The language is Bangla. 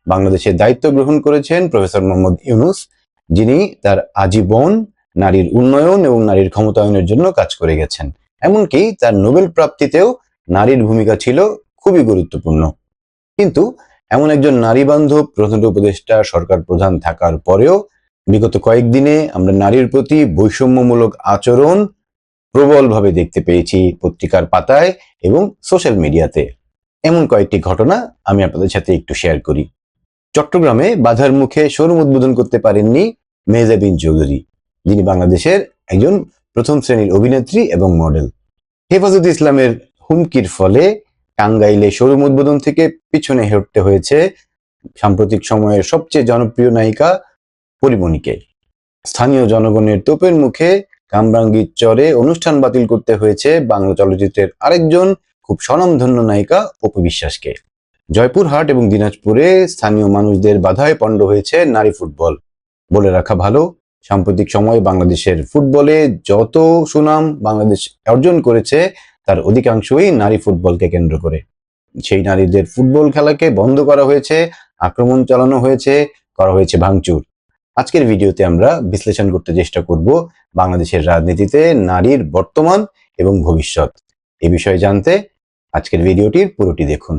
বাংলাদেশের দায়িত্ব গ্রহণ করেছেন প্রফেসর মোহাম্মদ ইউনূস, যিনি তার আজীবন নারীর উন্নয়ন এবং নারীর ক্ষমতায়নের জন্য কাজ করে গেছেন। এমনকি তার নোবেল প্রাপ্তিতেও নারীর ভূমিকা ছিল খুবই গুরুত্বপূর্ণ। কিন্তু এমন একজন নারী বান্ধব প্রধান উপদেষ্টা সরকার প্রধান থাকার পরেও বিগত কয়েকদিনে আমরা নারীর প্রতি বৈষম্যমূলক আচরণ প্রবলভাবে দেখতে পেয়েছি পত্রিকার পাতায় এবং সোশ্যাল মিডিয়াতে। এমন কয়েকটি ঘটনা আমি আপনাদের সাথে একটু শেয়ার করি। চট্টগ্রামে বাধার মুখে শোরুম উদ্বোধন করতে পারেননি মেহজাবিন চৌধুরী, যিনি বাংলাদেশের একজন প্রথম শ্রেণীর অভিনেত্রী এবং মডেল। হেফাজতে ইসলামের হুমকির ফলে টাঙ্গাইলে শোরুম উদ্বোধন থেকে পিছনে হটতে হয়েছে সাম্প্রতিক সময়ের সবচেয়ে জনপ্রিয় নায়িকা পরিমণিকে। স্থানীয় জনগণের তোপের মুখে কামরাঙ্গীর চরে অনুষ্ঠান বাতিল করতে হয়েছে বাংলা চলচ্চিত্রের আরেকজন খুব স্বনামধন্য নায়িকা অপু বিশ্বাসকে। জয়পুরহাট এবং দিনাজপুরে স্থানীয় মানুষদের বাধায় পণ্ড হয়েছে নারী ফুটবল। বলে রাখা ভালো, সাম্প্রতিক সময়ে বাংলাদেশের ফুটবলে যত সুনাম বাংলাদেশ অর্জন করেছে তার অধিকাংশই নারী ফুটবলকে কেন্দ্র করে। সেই নারীদের ফুটবল খেলাকে বন্ধ করা হয়েছে, আক্রমণ চালানো হয়েছে, করা হয়েছে ভাঙচুর। আজকের ভিডিওতে আমরা বিশ্লেষণ করতে চেষ্টা করব বাংলাদেশের রাজনীতিতে নারীর বর্তমান এবং ভবিষ্যৎ। এ বিষয়ে জানতে আজকের ভিডিওটির পুরোটি দেখুন।